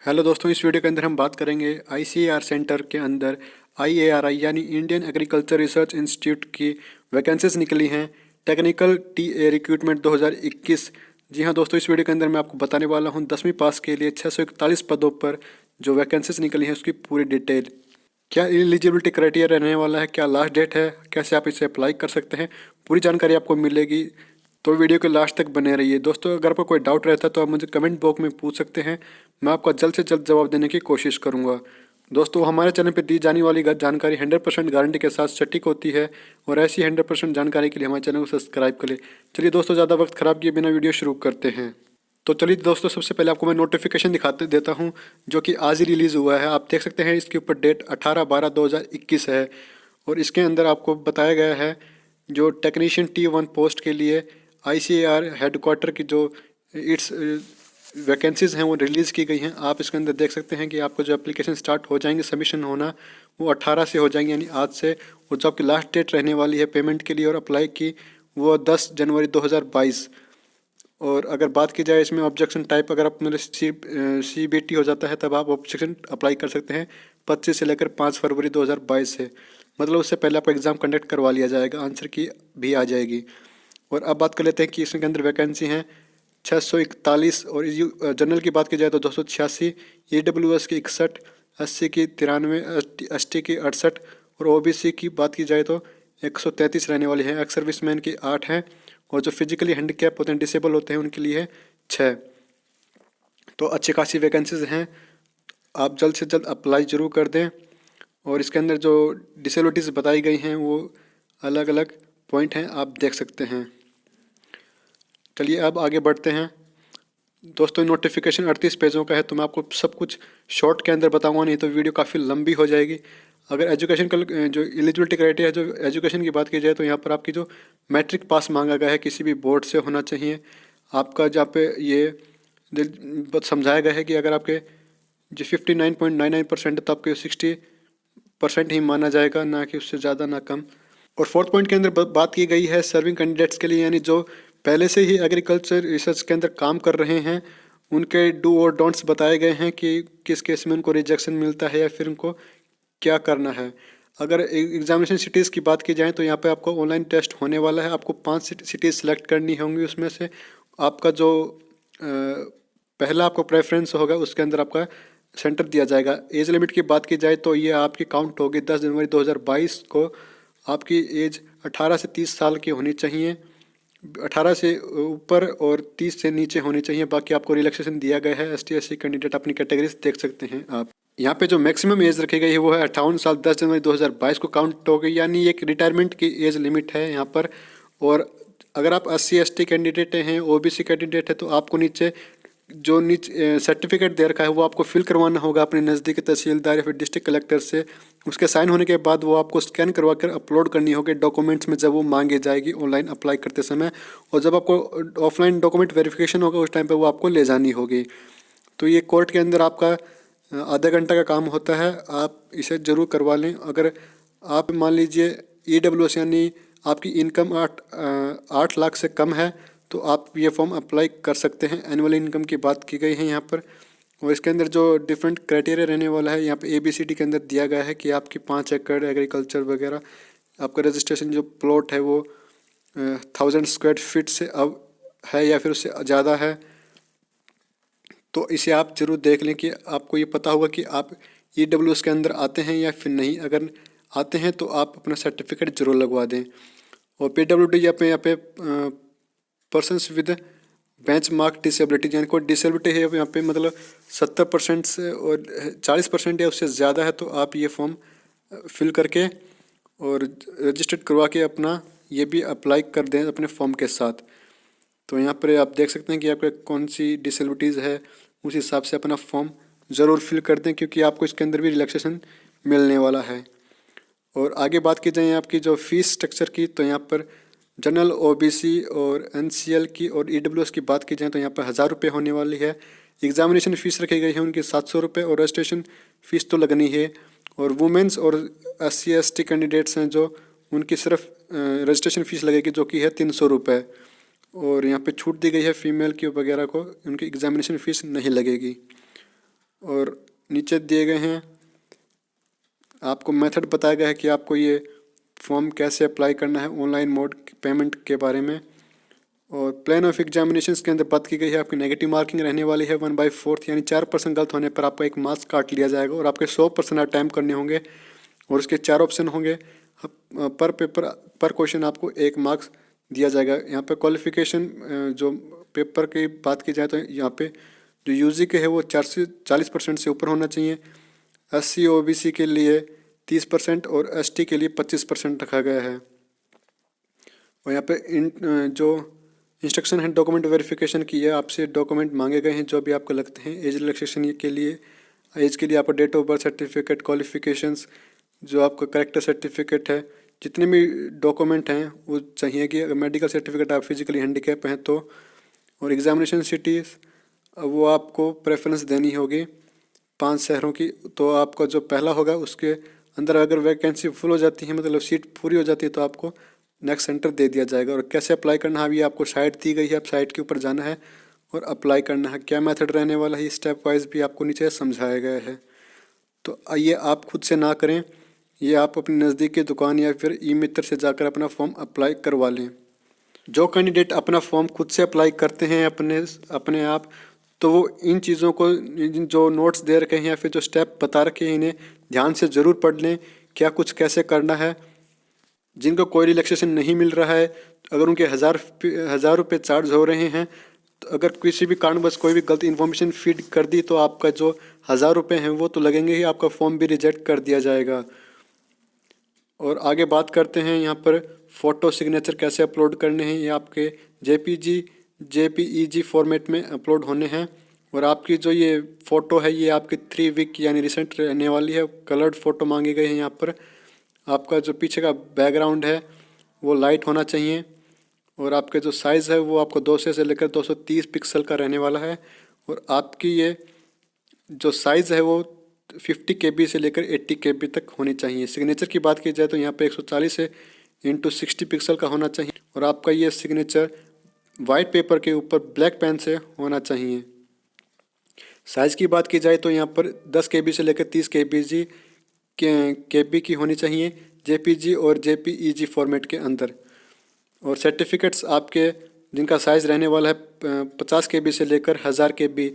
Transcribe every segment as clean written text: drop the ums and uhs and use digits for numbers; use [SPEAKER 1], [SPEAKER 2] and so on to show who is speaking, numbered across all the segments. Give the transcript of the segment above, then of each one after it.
[SPEAKER 1] Hello दोस्तों, इस video के अंदर हम बात करेंगे आईसीएआर सेंटर के अंदर आईएआरआई यानी इंडियन एग्रीकल्चर रिसर्च इंस्टीट्यूट की वैकेंसीज निकली हैं। Technical TA recruitment 2021। जी हाँ दोस्तों, इस वीडियो के अंदर मैं आपको बताने वाला हूँ 10वीं पास के लिए 641 पदों पर जो वैकेंसीज निकली हैं उसकी पूरी डिटेल। क्या एलिजिबिलिटी क्राइटेरिया रहने वाला है, क्या लास्ट डेट है, कैसे आप इसे अप्लाई कर सकते हैं, पूरी जानकारी आपको मिलेगी। तो वीडियो के लास्ट तक बने रहिए दोस्तों। अगर आपको कोई डाउट रहता है तो आप मुझे कमेंट बॉक्स में पूछ सकते हैं, मैं आपका जल्द से जल्द जवाब देने की कोशिश करूंगा। दोस्तों, हमारे चैनल पर दी जाने वाली जानकारी 100% गारंटी के साथ सटीक होती है और ऐसी 100% जानकारी के लिए हमारे चैनल को सब्सक्राइब करें। चलिए दोस्तों, ज़्यादा वक्त खराब किए बिना वीडियो शुरू करते हैं। तो चलिए दोस्तों, सबसे पहले आपको मैं नोटिफिकेशन दिखाते देता हूं जो कि आज ही रिलीज़ हुआ है। आप देख सकते हैं इसके ऊपर डेट 18/12/2021 है और इसके अंदर आपको बताया गया है जो टेक्नीशियन T1 पोस्ट के लिए आईसीएआर हेडक्वार्टर की जो इट्स वैकेंसीज़ हैं वो रिलीज़ की गई हैं। आप इसके अंदर देख सकते हैं कि आपको जो एप्लीकेशन स्टार्ट हो जाएंगे सबमिशन होना वो 18 से हो जाएंगे यानी आज से। और जो आपकी लास्ट डेट रहने वाली है पेमेंट के लिए और अप्लाई की वो 10 जनवरी 2022। और अगर बात की जाए इसमें ऑब्जेक्शन टाइप, अगर आप मेरे CBT हो जाता है तब आप ऑब्जेक्शन अप्लाई कर सकते हैं 25 से लेकर 5 फरवरी 2022 से। मतलब उससे पहले आपका एग्ज़ाम कंडक्ट करवा लिया जाएगा, आंसर की भी आ जाएगी। और अब बात कर लेते हैं कि इसके अंदर वैकेंसी हैं 641 और जनरल की बात की जाए तो 286, EWS की 61, SC की 93, ST की 68 और OBC की बात की जाए तो 133 रहने वाली है। एक्स सर्विसमैन की 8 हैं और जो फिजिकली हैंडीकैप होते हैं, डिसेबल होते हैं, उनके लिए 6। तो अच्छी खासी वैकेंसीज हैं, आप जल्द से जल्द अप्लाई ज़रूर कर दें। और इसके अंदर जो डिसेबिलिटीज़ बताई गई हैं वो अलग अलग पॉइंट हैं, आप देख सकते हैं। चलिए अब आगे बढ़ते हैं दोस्तों। नोटिफिकेशन 38 पेजों का है तो मैं आपको सब कुछ शॉर्ट के अंदर बताऊंगा, नहीं तो वीडियो काफ़ी लंबी हो जाएगी। अगर एजुकेशन का जो एलिजिबिलिटी क्राइटेरिया जो एजुकेशन की बात की जाए तो यहाँ पर आपकी जो मैट्रिक पास मांगा गया है किसी भी बोर्ड से होना चाहिए। आपका जहाँ पे ये समझाया गया है कि अगर आपके जो 59.99% है तो आपके 60% ही माना जाएगा, ना कि उससे ज़्यादा ना कम। और फोर्थ पॉइंट के अंदर बात की गई है सर्विंग कैंडिडेट्स के लिए, यानी जो पहले से ही एग्रीकल्चर रिसर्च के अंदर काम कर रहे हैं उनके डू और डोंट्स बताए गए हैं कि किस केस में उनको रिजेक्शन मिलता है या फिर उनको क्या करना है। अगर एग्जामिनेशन सिटीज़ की बात की जाए तो यहाँ पे आपको ऑनलाइन टेस्ट होने वाला है। आपको 5 सिटीज़ सेलेक्ट करनी होंगी, उसमें से आपका जो पहला आपको प्रेफरेंस होगा उसके अंदर आपका सेंटर दिया जाएगा। एज लिमिट की बात की जाए तो ये आपकी काउंट होगी 10 जनवरी 2022 को। आपकी एज 18 से 30 साल की होनी चाहिए, 18 से ऊपर और 30 से नीचे होनी चाहिए। बाकी आपको रिलैक्सेशन दिया गया है। ST SC कैंडिडेट अपनी कैटेगरीज देख सकते हैं आप। यहाँ पे जो मैक्सिमम एज रखी गई है वो है 58 साल 10 जनवरी 2022 को काउंट हो गई, यानी एक रिटायरमेंट की एज लिमिट है यहाँ पर। और अगर आप SC ST कैंडिडेट हैं, OBC कैंडिडेट है तो आपको नीचे सर्टिफिकेट दे रखा है वो आपको फिल करवाना होगा अपने नज़दीकी तहसीलदार या फिर डिस्ट्रिक्ट कलेक्टर से। उसके साइन होने के बाद वो आपको स्कैन करवा कर अपलोड करनी होगी डॉक्यूमेंट्स में जब वो मांगे जाएगी ऑनलाइन अप्लाई करते समय। और जब आपको ऑफलाइन डॉक्यूमेंट वेरिफिकेशन होगा उस टाइम पे वो आपको ले जानी होगी। तो ये कोर्ट के अंदर आपका आधा घंटा का काम होता है, आप इसे ज़रूर करवा लें। अगर आप मान लीजिए EWS यानी आपकी इनकम 8 लाख से कम है तो आप ये फॉर्म अप्लाई कर सकते हैं। एनुअल इनकम की बात की गई है यहाँ पर। और इसके अंदर जो डिफरेंट क्राइटेरिया रहने वाला है यहाँ पे ABCD के अंदर दिया गया है कि आपकी 5 एकड़ एग्रीकल्चर वगैरह, आपका रजिस्ट्रेशन जो प्लॉट है वो 1000 स्क्वायर फीट से अब है या फिर उससे ज़्यादा है। तो इसे आप ज़रूर देख लें कि आपको ये पता होगा कि आप EWS के अंदर आते हैं या फिर नहीं। अगर आते हैं तो आप अपना सर्टिफिकेट ज़रूर लगवा दें। और PWD यहाँ पे persons with bench mark disability, यानी कोई डिसेबिलिटी है यहाँ पे मतलब 70% से और 40% या उससे ज़्यादा है तो आप ये फॉर्म फिल करके और रजिस्टर्ड करवा के अपना ये भी अप्लाई कर दें अपने फॉर्म के साथ। तो यहाँ पर आप देख सकते हैं कि आपके कौन सी डिसेबिलिटीज़ है, उस हिसाब से अपना फॉर्म ज़रूर फिल कर दें क्योंकि आपको इसके अंदर भी रिलैक्सेशन मिलने वाला है। और आगे बात की जाए आपकी जो फीस स्ट्रक्चर की तो यहाँ पर जनरल OBC और NCL की और EWS की बात की जाए तो यहाँ पर 1000 रुपये होने वाली है। एग्जामिनेशन फ़ीस रखी गई है उनकी 700 रुपये और रजिस्ट्रेशन फ़ीस तो लगनी है। और वुमेंस और SC ST कैंडिडेट्स हैं जो उनकी सिर्फ रजिस्ट्रेशन फ़ीस लगेगी जो कि है 300 रुपये। और यहाँ पे छूट दी गई है फीमेल की वगैरह को, उनकी एग्जामिनेशन फ़ीस नहीं लगेगी। और नीचे दिए गए हैं आपको मेथड बताया गया है कि आपको ये फॉर्म कैसे अप्लाई करना है ऑनलाइन मोड पेमेंट के बारे में। और प्लान ऑफ एग्जामिनेशंस के अंदर बात की गई है आपकी नेगेटिव मार्किंग रहने वाली है 1/4 यानी 4% गलत होने पर आपका एक मार्क्स काट लिया जाएगा और आपके 100% अटैम्प्ट करने होंगे और उसके 4 ऑप्शन होंगे। पर पेपर पर क्वेश्चन आपको 1 मार्क्स दिया जाएगा। यहाँ पे क्वालिफिकेशन जो पेपर की बात की जाए तो यहाँ पे जो यूजी के है वो 40% से ऊपर होना चाहिए। SC OBC के लिए 30% और ST के लिए 25% रखा गया है। और यहाँ पे जो इंस्ट्रक्शन है डॉक्यूमेंट वेरिफिकेशन की है, आपसे डॉक्यूमेंट मांगे गए हैं जो भी आपको लगते हैं। एज रिलैक्सेशन के लिए एज के लिए आपका date of birth certificate, qualifications, जो आपका करेक्टर सर्टिफिकेट है, जितने भी डॉक्यूमेंट हैं वो चाहिए कि अगर मेडिकल सर्टिफिकेट आप फिजिकली हैंडीकैप हैं तो। और एग्जामिनेशन सिटीज़ वो आपको प्रेफरेंस देनी होगी 5 शहरों की। तो आपका जो पहला होगा उसके अंदर अगर वैकेंसी फुल हो जाती है, मतलब सीट पूरी हो जाती है, तो आपको नेक्स्ट सेंटर दे दिया जाएगा। और कैसे अप्लाई करना है अभी आपको साइट दी गई है, आप साइट के ऊपर जाना है और अप्लाई करना है। क्या मेथड रहने वाला है स्टेप वाइज भी आपको नीचे समझाया गया है। तो आइए आप खुद से ना करें, ये आप अपनी नज़दीक की दुकान या फिर ई मित्र से जाकर अपना फॉर्म अप्लाई करवा लें। जो कैंडिडेट अपना फॉर्म खुद से अप्लाई करते हैं अपने आप, तो वो इन चीज़ों को जो नोट्स दे रखे हैं या फिर जो स्टेप बता रखे हैं इन्हें ध्यान से ज़रूर पढ़ लें, क्या कुछ कैसे करना है। जिनको कोई रिलैक्सेशन नहीं मिल रहा है, अगर उनके हज़ार रुपये चार्ज हो रहे हैं, तो अगर किसी भी कारणवश कोई भी गलत इन्फॉर्मेशन फीड कर दी तो आपका जो 1000 रुपये हैं वो तो लगेंगे ही, आपका फॉर्म भी रिजेक्ट कर दिया जाएगा। और आगे बात करते हैं यहाँ पर फ़ोटो सिग्नेचर कैसे अपलोड करने हैं। ये आपके JPEG फॉर्मेट में अपलोड होने हैं। और आपकी जो ये फ़ोटो है ये आपकी 3 वीक यानी रिसेंट रहने वाली है। कलर्ड फ़ोटो मांगे गए हैं यहाँ पर। आपका जो पीछे का बैकग्राउंड है वो लाइट होना चाहिए। और आपके जो साइज़ है वो आपको 200 से लेकर 230 पिक्सल का रहने वाला है। और आपकी ये जो साइज़ है वो 50 KB से लेकर 80 KB तक होनी चाहिए। सिग्नेचर की बात की जाए तो यहाँ पे 140 से × 60 पिक्सल का होना चाहिए। और आपका ये सिग्नेचर वाइट पेपर के ऊपर ब्लैक पेन से होना चाहिए। साइज़ की बात की जाए तो यहाँ पर 10 KB से लेकर 30 KB की होनी चाहिए JPG और JPEG फॉर्मेट के अंदर। और सर्टिफिकेट्स आपके जिनका साइज़ रहने वाला है 50 KB से लेकर 1000 KB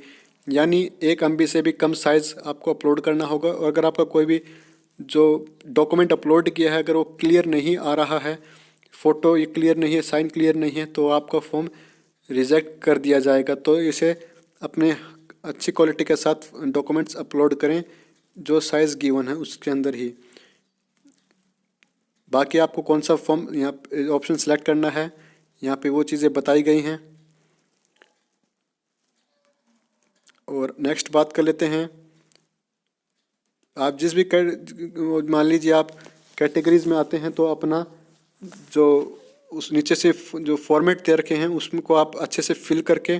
[SPEAKER 1] यानी 1 MB से भी कम साइज़ आपको अपलोड करना होगा। और अगर आपका कोई भी जो डॉक्यूमेंट अपलोड किया है अगर वो क्लियर नहीं आ रहा है, फ़ोटो ये क्लियर नहीं है, साइन क्लियर नहीं है, तो आपका फॉर्म रिजेक्ट कर दिया जाएगा। तो इसे अपने अच्छी क्वालिटी के साथ डॉक्यूमेंट्स अपलोड करें जो साइज़ गिवन है उसके अंदर ही। बाकी आपको कौन सा फॉर्म यहाँ ऑप्शन सेलेक्ट करना है, यहाँ पे वो चीज़ें बताई गई हैं। और नेक्स्ट बात कर लेते हैं, आप जिस भी मान लीजिए आप कैटेगरीज में आते हैं तो अपना जो उस नीचे से जो फॉर्मेट दे रखे हैं उसको आप अच्छे से फिल करके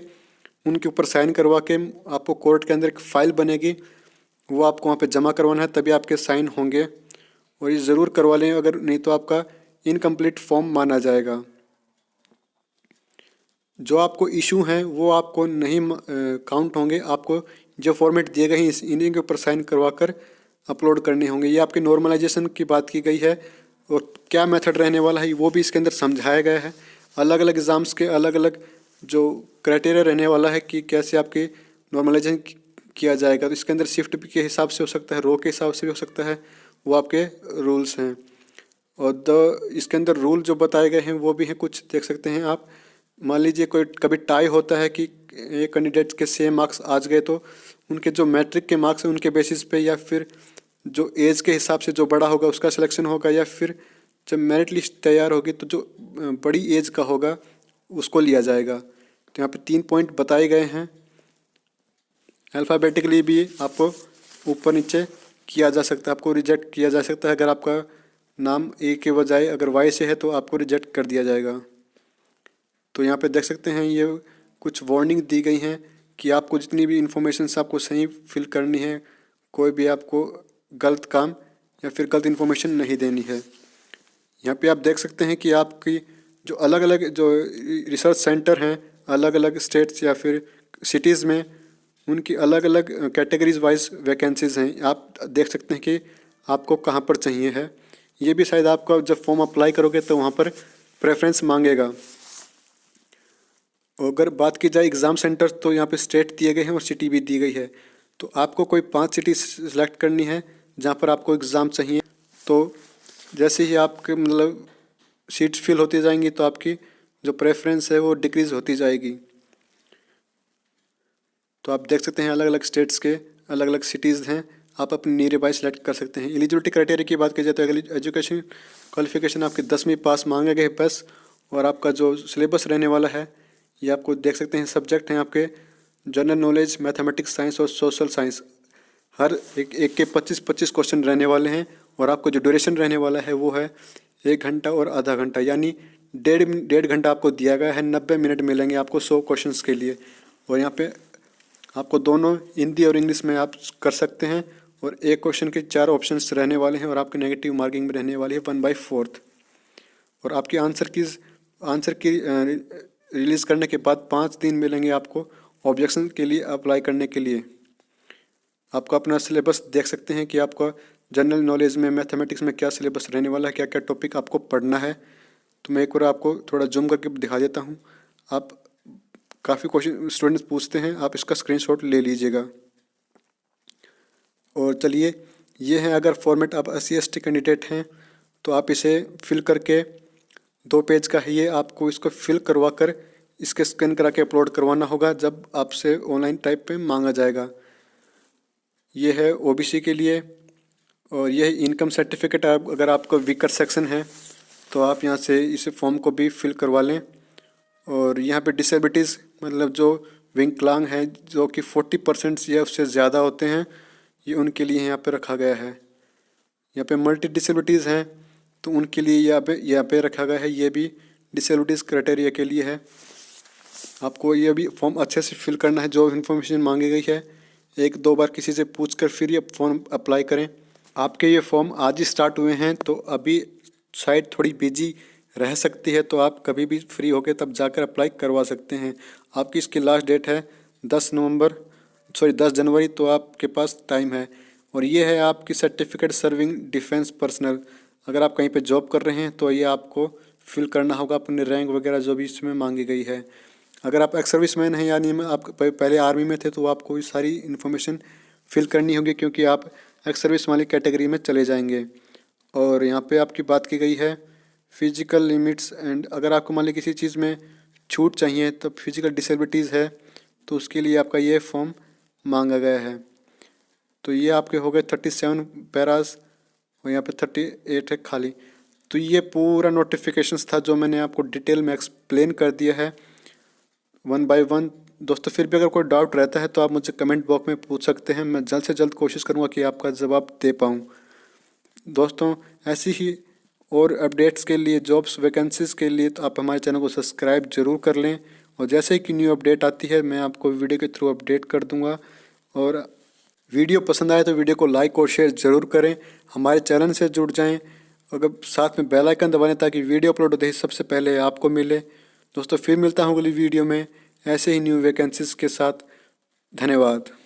[SPEAKER 1] उनके ऊपर साइन करवा के आपको कोर्ट के अंदर एक फ़ाइल बनेगी, वो आपको वहाँ पे जमा करवाना है, तभी आपके साइन होंगे। और ये ज़रूर करवा लें, अगर नहीं तो आपका इनकम्प्लीट फॉर्म माना जाएगा। जो आपको इशू हैं वो आपको नहीं काउंट होंगे, आपको जो फॉर्मेट दिए गए हैं इन्हीं के ऊपर साइन करवा कर अपलोड करने होंगे। ये आपके नॉर्मलाइजेशन की बात की गई है और क्या मेथड रहने वाला है वो भी इसके अंदर समझाया गया है। अलग अलग एग्ज़ाम्स के अलग अलग जो क्राइटेरिया रहने वाला है कि कैसे आपकी नॉर्मलाइजेशन किया जाएगा। तो इसके अंदर शिफ्ट के हिसाब से हो सकता है, रो के हिसाब से भी हो सकता है, वो आपके रूल्स हैं। और इसके अंदर रूल जो बताए गए हैं वो भी हैं, कुछ देख सकते हैं आप। मान लीजिए कोई कभी टाई होता है कि एक कैंडिडेट के सेम मार्क्स आज गए तो उनके जो मैट्रिक के मार्क्स हैं उनके बेसिस पे या फिर जो एज के हिसाब से जो बड़ा होगा उसका सिलेक्शन होगा, या फिर जब मेरिट लिस्ट तैयार होगी तो जो बड़ी एज का होगा उसको लिया जाएगा। तो यहाँ पे 3 पॉइंट बताए गए हैं। अल्फ़ाबेटिकली भी आपको ऊपर नीचे किया जा सकता है, आपको रिजेक्ट किया जा सकता है। अगर आपका नाम ए के बजाय अगर वाई से है तो आपको रिजेक्ट कर दिया जाएगा। तो यहाँ पे देख सकते हैं ये कुछ वार्निंग दी गई हैं कि आपको जितनी भी इंफॉर्मेशन आपको सही फिल करनी है, कोई भी आपको गलत काम या फिर गलत इन्फॉर्मेशन नहीं देनी है। यहाँ पे आप देख सकते हैं कि आपकी जो अलग अलग जो रिसर्च सेंटर हैं अलग अलग स्टेट्स या फिर सिटीज़ में, उनकी अलग अलग कैटेगरीज वाइज वैकेंसीज़ हैं। आप देख सकते हैं कि आपको कहाँ पर चाहिए है। ये भी शायद आपका जब फॉर्म अप्लाई करोगे तो वहाँ पर प्रेफरेंस मांगेगा। और अगर बात की जाए एग्ज़ाम सेंटर, तो यहाँ पे स्टेट दिए गए हैं और सिटी भी दी गई है। तो आपको कोई 5 सिटी सेलेक्ट करनी है जहाँ पर आपको एग्ज़ाम चाहिए। तो जैसे ही आपके मतलब सीट्स फिल होती जाएंगी तो आपकी जो प्रेफरेंस है वो डिक्रीज़ होती जाएगी। तो आप देख सकते हैं अलग अलग स्टेट्स के अलग अलग सिटीज़ हैं, आप अपनी नियर बाय सेलेक्ट कर सकते हैं। एलिजिबिलिटी क्राइटेरिया की बात की जाए तो एजुकेशन क्वालिफिकेशन आपकी 10वीं पास मांगे गए बस। और आपका जो सिलेबस रहने वाला है ये आपको देख सकते हैं। सब्जेक्ट हैं आपके जनरल नॉलेज, मैथमेटिक्स, साइंस और सोशल साइंस। हर एक के 25-25 क्वेश्चन रहने वाले हैं। और आपको जो ड्यूरेशन रहने वाला है वो है 1 घंटा और आधा घंटा, यानी डेढ़ घंटा आपको दिया गया है। 90 मिनट मिलेंगे आपको 100 क्वेश्चंस के लिए। और यहाँ पे आपको दोनों हिंदी और इंग्लिश में आप कर सकते हैं। और एक क्वेश्चन के 4 ऑप्शंस रहने वाले हैं और आपकी नेगेटिव मार्किंग में रहने वाली है 1/4। और आपकी आंसर की रिलीज़ करने के बाद 5 दिन मिलेंगे आपको ऑब्जेक्शन के लिए अप्लाई करने के लिए। आपका अपना सिलेबस देख सकते हैं कि आपका जनरल नॉलेज में, मैथमेटिक्स में क्या सिलेबस रहने वाला है, क्या क्या टॉपिक आपको पढ़ना है। तो मैं एक बार आपको थोड़ा जूम करके दिखा देता हूँ। आप काफ़ी क्वेश्चन स्टूडेंट्स पूछते हैं, आप इसका स्क्रीनशॉट ले लीजिएगा। और चलिए, ये है अगर फॉर्मेट आप SC/ST कैंडिडेट हैं तो आप इसे फिल करके 2 पेज का है ये, आपको इसको फिल करवा कर इसके स्कैन करा के अपलोड करवाना होगा जब आपसे ऑनलाइन टाइप पे मांगा जाएगा। ये है OBC के लिए। और यह इनकम सर्टिफिकेट, अगर आपको वीकर सेक्शन है तो आप यहाँ से इस फॉर्म को भी फिल करवा लें। और यहाँ पे डिसेबिलिटीज़ मतलब जो विकलांग हैं जो कि 40% या उससे ज़्यादा होते हैं, ये उनके लिए यहाँ पे रखा गया है। यहाँ पे मल्टी डिसेबिलिटीज़ हैं तो उनके लिए यहाँ पे रखा गया है। ये भी डिसेबिलिटीज़ क्राइटेरिया के लिए है। आपको ये भी फॉर्म अच्छे से फिल करना है। जो इन्फॉर्मेशन मांगी गई है 1-2 बार किसी से पूछ कर फिर ये फॉर्म अप्लाई करें। आपके ये फॉर्म आज ही स्टार्ट हुए हैं तो अभी साइट थोड़ी बिजी रह सकती है, तो आप कभी भी फ्री होकर तब जाकर अप्लाई करवा सकते हैं। आपकी इसकी लास्ट डेट है 10 जनवरी, तो आपके पास टाइम है। और ये है आपकी सर्टिफिकेट सर्विंग डिफेंस पर्सनल। अगर आप कहीं पे जॉब कर रहे हैं तो ये आपको फिल करना होगा, अपने रैंक वगैरह जो भी इसमें मांगी गई है। अगर आप एक्स सर्विसमैन हैं यानी आप पहले आर्मी में थे तो आपको ये सारी इन्फॉर्मेशन फिल करनी होगी क्योंकि आप एक्स सर्विस वाली कैटेगरी में चले जाएंगे। और यहाँ पे आपकी बात की गई है फिजिकल लिमिट्स एंड, अगर आपको मान ली किसी चीज़ में छूट चाहिए तो फिजिकल डिसेबिलिटीज़ है तो उसके लिए आपका ये फॉर्म मांगा गया है। तो ये आपके हो गए 37 पैराज और यहाँ पे 38 है खाली। तो ये पूरा नोटिफिकेशंस था जो मैंने आपको डिटेल में एक्सप्लेन कर दिया है 1 by 1। दोस्तों, फिर भी अगर कोई डाउट रहता है तो आप मुझे कमेंट बॉक्स में पूछ सकते हैं। मैं जल्द से जल्द कोशिश करूँगा कि आपका जवाब दे पाऊँ। दोस्तों, ऐसी ही और अपडेट्स के लिए, जॉब्स वैकेंसीज़ के लिए, तो आप हमारे चैनल को सब्सक्राइब जरूर कर लें। और जैसे ही कि न्यू अपडेट आती है मैं आपको वीडियो के थ्रू अपडेट कर दूंगा। और वीडियो पसंद आए तो वीडियो को लाइक और शेयर ज़रूर करें। हमारे चैनल से जुड़ जाएं, अगर साथ में बेल आइकन दबाएं ताकि वीडियो अपलोड होते ही सबसे पहले आपको मिले। दोस्तों, फिर मिलता हूँ अगली वीडियो में ऐसे ही न्यू वैकेंसीज़ के साथ। धन्यवाद।